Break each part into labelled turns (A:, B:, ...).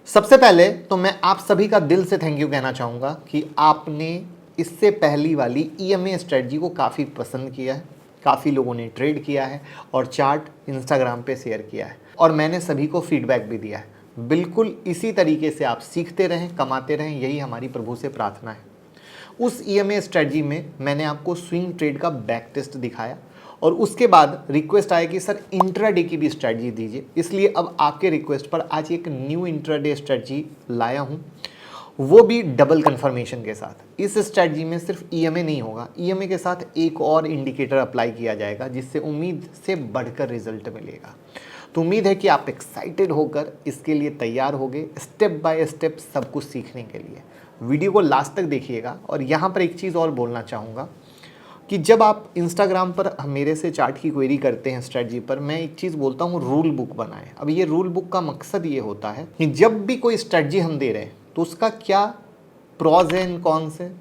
A: सबसे पहले तो मैं आप सभी का दिल से थैंक यू कहना चाहूँगा कि आपने इससे पहली वाली ईएमए स्ट्रेटजी को काफ़ी पसंद किया है, काफ़ी लोगों ने ट्रेड किया है और चार्ट इंस्टाग्राम पे शेयर किया है और मैंने सभी को फीडबैक भी दिया है। बिल्कुल इसी तरीके से आप सीखते रहें, कमाते रहें, यही हमारी प्रभु से प्रार्थना है। उस ईएमए स्ट्रेटजी में मैंने आपको स्विंग ट्रेड का बैक टेस्ट दिखाया और उसके बाद रिक्वेस्ट आया कि सर इंट्राडे की भी स्ट्रेटजी दीजिए, इसलिए अब आपके रिक्वेस्ट पर आज एक न्यू इंट्राडे स्ट्रेटजी लाया हूं, वो भी डबल कंफर्मेशन के साथ। इस स्ट्रेटजी में सिर्फ ईएमए नहीं होगा, ईएमए के साथ एक और इंडिकेटर अप्लाई किया जाएगा जिससे उम्मीद से बढ़कर रिजल्ट मिलेगा। तो उम्मीद है कि आप एक्साइटेड होकर इसके लिए तैयार होंगे, स्टेप बाय स्टेप सब कुछ सीखने के लिए। वीडियो को लास्ट तक देखिएगा। और यहाँ पर एक चीज़ और बोलना चाहूँगा कि जब आप इंस्टाग्राम पर मेरे से चार्ट की क्वेरी करते हैं स्ट्रेटजी पर, मैं एक चीज़ बोलता हूँ, रूल बुक बनाएं। अब ये रूल बुक का मकसद ये होता है कि जब भी कोई स्ट्रेटजी हम दे रहे हैं तो उसका क्या प्रॉज है एंड कॉन्स है,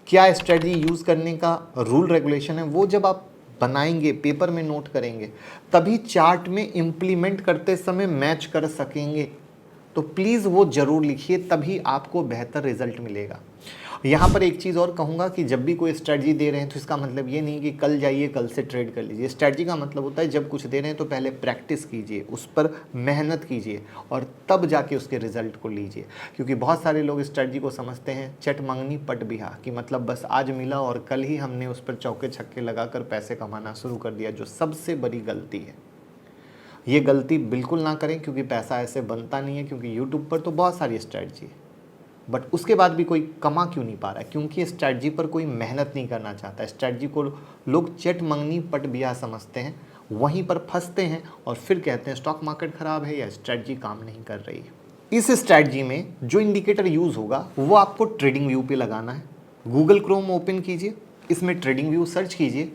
A: क्या स्ट्रेटजी यूज़ करने का रूल रेगुलेशन है, वो जब आप बनाएंगे, पेपर में नोट करेंगे, तभी चार्ट में इम्प्लीमेंट करते समय मैच कर सकेंगे। तो प्लीज़ वो ज़रूर लिखिए, तभी आपको बेहतर रिजल्ट मिलेगा। यहाँ पर एक चीज़ और कहूँगा कि जब भी कोई स्ट्रेटजी दे रहे हैं तो इसका मतलब ये नहीं कि कल जाइए कल से ट्रेड कर लीजिए। स्ट्रेटजी का मतलब होता है जब कुछ दे रहे हैं तो पहले प्रैक्टिस कीजिए, उस पर मेहनत कीजिए और तब जाके उसके रिजल्ट को लीजिए। क्योंकि बहुत सारे लोग स्ट्रेटजी को समझते हैं चट मंगनी पट बिहा, कि मतलब बस आज मिला और कल ही हमने उस पर चौके छक्के लगाकर पैसे कमाना शुरू कर दिया, जो सबसे बड़ी गलती है। ये गलती बिल्कुल ना करें, क्योंकि पैसा ऐसे बनता नहीं है। क्योंकि यूट्यूब पर तो बहुत सारी स्ट्रेटजी है, बट उसके बाद भी कोई कमा क्यों नहीं पा रहा है? क्योंकि स्ट्रेटजी पर कोई मेहनत नहीं करना चाहता। स्ट्रेटजी को लोग चट मंगनी पट बिया समझते हैं, वहीं पर फंसते हैं और फिर कहते हैं स्टॉक मार्केट ख़राब है या स्ट्रेटजी काम नहीं कर रही है। इस स्ट्रेटजी में जो इंडिकेटर यूज़ होगा वो आपको ट्रेडिंग व्यू पे लगाना है। गूगल क्रोम ओपन कीजिए, इसमें ट्रेडिंग व्यू सर्च कीजिए,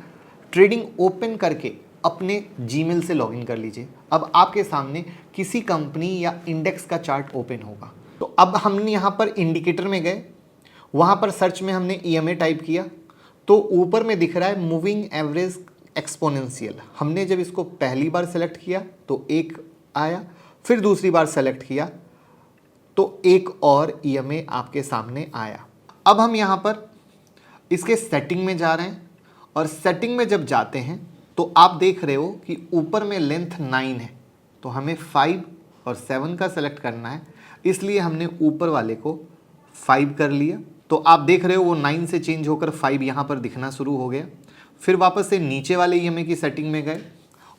A: ट्रेडिंग ओपन करके अपने जीमेल से लॉगिन कर लीजिए। अब आपके सामने किसी कंपनी या इंडेक्स का चार्ट ओपन होगा। तो अब हमने यहाँ पर इंडिकेटर में गए, वहाँ पर सर्च में हमने ईएमए टाइप किया तो ऊपर में दिख रहा है मूविंग एवरेज एक्सपोनेंशियल। हमने जब इसको पहली बार सेलेक्ट किया तो एक आया, फिर दूसरी बार सेलेक्ट किया तो एक और ईएमए आपके सामने आया। अब हम यहाँ पर इसके सेटिंग में जा रहे हैं और सेटिंग में जब जाते हैं तो आप देख रहे हो कि ऊपर में लेंथ 9 है, तो हमें 5 और 7 का सेलेक्ट करना है, इसलिए हमने ऊपर वाले को 5 कर लिया। तो आप देख रहे हो वो 9 से चेंज होकर 5 यहाँ पर दिखना शुरू हो गया। फिर वापस से नीचे वाले ईएमए की सेटिंग में गए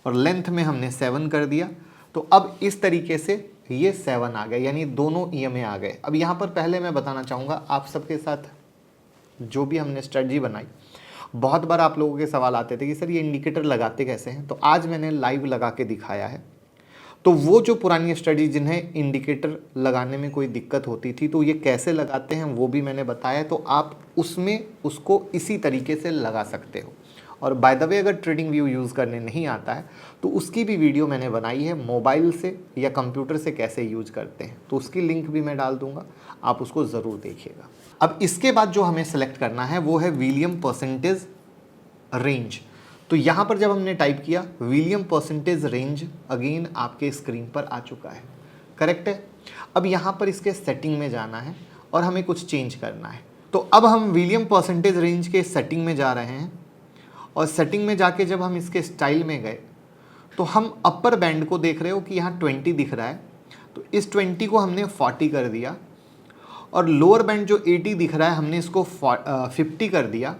A: और लेंथ में हमने 7 कर दिया। तो अब इस तरीके से ये 7 आ गए, यानी दोनों ईएमए आ गए। अब यहाँ पर पहले मैं बताना चाहूँगा आप सबके साथ, जो भी हमने स्ट्रेटजी बनाई, बहुत बार आप लोगों के सवाल आते थे कि सर ये इंडिकेटर लगाते कैसे हैं, तो आज मैंने लाइव लगा के दिखाया है। तो वो जो पुरानी स्टडी जिन्हें इंडिकेटर लगाने में कोई दिक्कत होती थी तो ये कैसे लगाते हैं वो भी मैंने बताया, तो आप उसमें उसको इसी तरीके से लगा सकते हो। और बाय द वे अगर ट्रेडिंग व्यू यूज़ करने नहीं आता है तो उसकी भी वीडियो मैंने बनाई है, मोबाइल से या कंप्यूटर से कैसे यूज करते हैं, तो उसकी लिंक भी मैं डाल दूंगा, आप उसको ज़रूर देखिएगा। अब इसके बाद जो हमें सेलेक्ट करना है वो है विलियम परसेंटेज रेंज। तो यहाँ पर जब हमने टाइप किया विलियम परसेंटेज रेंज, अगेन आपके स्क्रीन पर आ चुका है, करेक्ट है। अब यहाँ पर इसके सेटिंग में जाना है और हमें कुछ चेंज करना है। तो अब हम विलियम परसेंटेज रेंज के सेटिंग में जा रहे हैं और सेटिंग में जाके जब हम इसके स्टाइल में गए तो हम अपर बैंड को देख रहे हो कि यहाँ 20 दिख रहा है, तो इस 20 को हमने 40 कर दिया और लोअर बैंड जो 80 दिख रहा है हमने इसको 50 कर दिया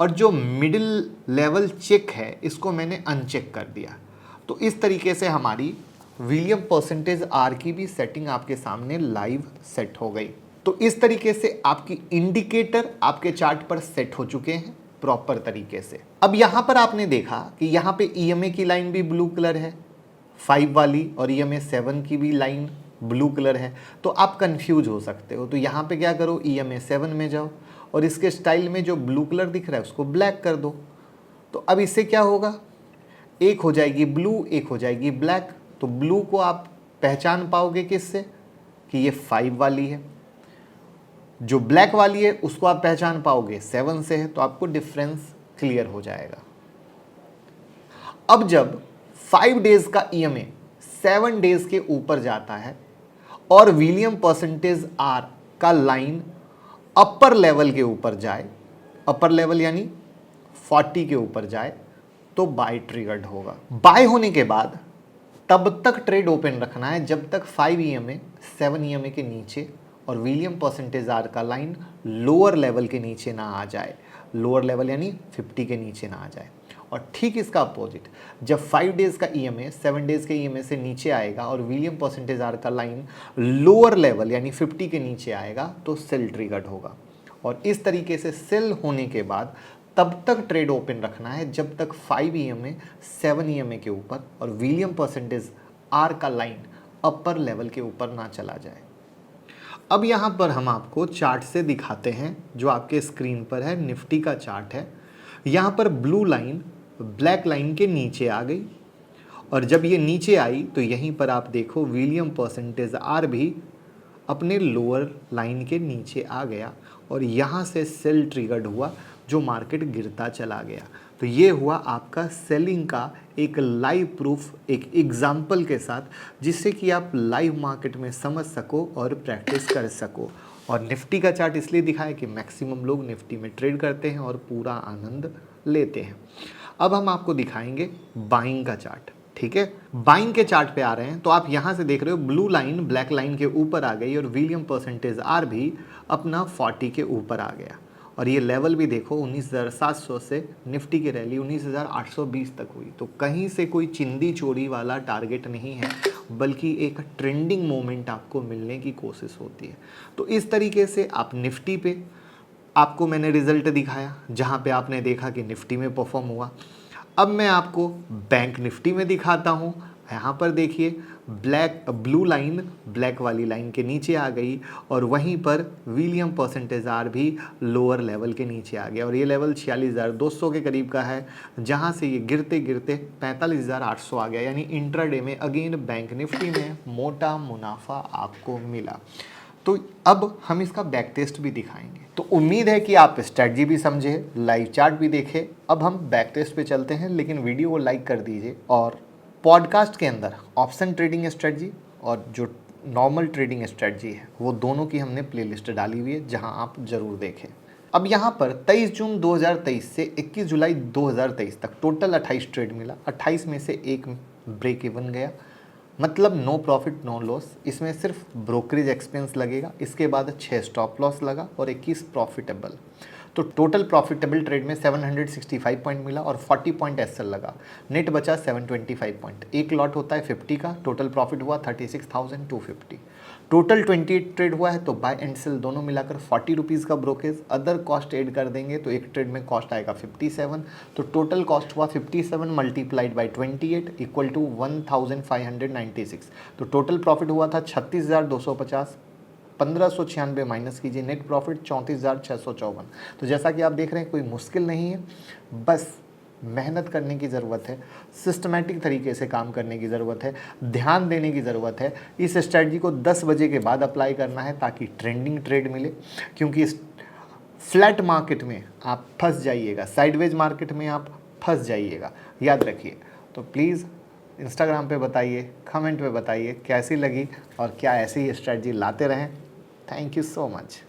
A: और जो मिडिल लेवल चेक है इसको मैंने अनचेक कर दिया। तो इस तरीके से हमारी विलियम परसेंटेज आर की भी सेटिंग आपके सामने लाइव सेट हो गई। तो इस तरीके से आपकी इंडिकेटर आपके चार्ट पर सेट हो चुके हैं प्रॉपर तरीके से। अब यहाँ पर आपने देखा कि यहाँ पे ईएमए की लाइन भी ब्लू कलर है 5 वाली और ईएमए 7 की भी लाइन ब्लू कलर है, तो आप कंफ्यूज हो सकते हो। तो यहाँ पे क्या करो, ईएमए 7 में जाओ और इसके स्टाइल में जो ब्लू कलर दिख रहा है उसको ब्लैक कर दो। तो अब इससे क्या होगा, एक हो जाएगी ब्लू, एक हो जाएगी ब्लैक। तो ब्लू को आप पहचान पाओगे किससे, कि ये 5 वाली है, जो ब्लैक वाली है उसको आप पहचान पाओगे 7 से है, तो आपको डिफरेंस क्लियर हो जाएगा। अब जब 5 डेज का ईएमए 7 डेज के ऊपर जाता है और विलियम परसेंटेज आर का लाइन अपर लेवल के ऊपर जाए, अपर लेवल यानी 40 के ऊपर जाए, तो बाय ट्रिगर्ड होगा। बाय होने के बाद तब तक ट्रेड ओपन रखना है जब तक 5 EMA 7 EMA के नीचे और विलियम परसेंटेज आर का लाइन लोअर लेवल के नीचे ना आ जाए, लोअर लेवल यानी 50 के नीचे ना आ जाए। और ठीक इसका अपोजिट, जब 5 डेज का EMA 7 डेज के EMA से नीचे आएगा और विलियम परसेंटेज आर का लाइन लोअर लेवल यानी 50 के नीचे आएगा तो सेल ट्रिगर्ड होगा। और इस तरीके से सेल होने के बाद तब तक ट्रेड ओपन रखना है जब तक 5 EMA 7 EMA के ऊपर और विलियम परसेंटेज आर का लाइन अपर लेवल के ऊपर ना चला जाए। अब यहाँ पर हम आपको चार्ट से दिखाते हैं, जो आपके स्क्रीन पर है, निफ्टी का चार्ट है। यहाँ पर ब्लू लाइन ब्लैक लाइन के नीचे आ गई और जब ये नीचे आई तो यहीं पर आप देखो विलियम परसेंटेज आर भी अपने लोअर लाइन के नीचे आ गया और यहाँ से सेल ट्रिगर्ड हुआ, जो मार्केट गिरता चला गया। तो ये हुआ आपका सेलिंग का एक लाइव प्रूफ, एक एग्जाम्पल के साथ, जिससे कि आप लाइव मार्केट में समझ सको और प्रैक्टिस कर सको। और निफ्टी का चार्ट इसलिए दिखाया कि मैक्सिमम लोग निफ्टी में ट्रेड करते हैं और पूरा आनंद लेते हैं। अब हम आपको दिखाएंगे बाइंग का चार्ट, ठीक है। बाइंग के चार्ट पे आ रहे हैं तो आप यहाँ से देख रहे हो ब्लू लाइन ब्लैक लाइन के ऊपर आ गई और विलियम परसेंटेज आर भी अपना 40 के ऊपर आ गया। और ये लेवल भी देखो 19,700 से निफ्टी की रैली 19,820 तक हुई। तो कहीं से कोई चिंदी चोरी वाला टारगेट नहीं है, बल्कि एक ट्रेंडिंग मोमेंट आपको मिलने की कोशिश होती है। तो इस तरीके से आप निफ्टी पे आपको मैंने रिजल्ट दिखाया, जहाँ पे आपने देखा कि निफ्टी में परफॉर्म हुआ। अब मैं आपको बैंक निफ्टी में दिखाता हूँ। यहाँ पर देखिए ब्लू लाइन ब्लैक वाली लाइन के नीचे आ गई और वहीं पर विलियम परसेंटेज आर भी लोअर लेवल के नीचे आ गया और ये लेवल 46,200 के करीब का है, जहाँ से ये गिरते गिरते 45,800 आ गया। यानी इंट्राडे में अगेन बैंक निफ्टी में मोटा मुनाफा आपको मिला। तो अब हम इसका बैक टेस्ट भी दिखाएंगे। तो उम्मीद है कि आप स्ट्रैटेजी भी समझे, लाइव चार्ट भी देखे। अब हम बैक टेस्ट पे चलते हैं, लेकिन वीडियो को लाइक कर दीजिए। और पॉडकास्ट के अंदर ऑप्शन ट्रेडिंग स्ट्रेटजी और जो नॉर्मल ट्रेडिंग स्ट्रेटजी है वो दोनों की हमने प्लेलिस्ट डाली हुई है, जहां आप ज़रूर देखें। अब यहाँ पर 23 जून 2023 से 21 जुलाई 2023 तक टोटल 28 ट्रेड मिला। 28 में से एक ब्रेक इवन गया, मतलब नो प्रॉफिट नो लॉस। इसमें सिर्फ ब्रोकरेज एक्सपेंस लगेगा, इसके बाद 6 स्टॉप लॉस लगा और 21 प्रॉफिटेबल। तो टोटल प्रॉफिटेबल ट्रेड में 765 पॉइंट मिला और 40 पॉइंट एसएल लगा। नेट बचा 725 पॉइंट। एक लॉट होता है 50 का, टोटल प्रॉफिट हुआ 36,250। टोटल 28 ट्रेड हुआ है, तो बाय एंड सेल दोनों मिलाकर 40 रुपीज़ का ब्रोकेज, अदर कॉस्ट ऐड कर देंगे तो एक ट्रेड में कॉस्ट आएगा 57। तो टोटल कॉस्ट हुआ 57 मल्टीप्लाइड बाई 28 इक्वल टू 1596। तो टोटल प्रॉफिट हुआ था 36,250। 1596 माइनस कीजिए, नेट प्रॉफिट 34,654। तो जैसा कि आप देख रहे हैं कोई मुश्किल नहीं है, बस मेहनत करने की ज़रूरत है, सिस्टमैटिक तरीके से काम करने की ज़रूरत है, ध्यान देने की ज़रूरत है। इस स्ट्रैटेजी को 10 बजे के बाद अप्लाई करना है ताकि ट्रेंडिंग ट्रेड मिले, क्योंकि इस फ्लैट मार्केट में आप फंस जाइएगा, साइडवेज मार्केट में आप फंस जाइएगा, याद रखिए। तो प्लीज़ इंस्टाग्राम पे बताइए, कमेंट पे बताइए कैसी लगी और क्या ऐसी ही स्ट्रैटेजी लाते रहें। Thank you so much.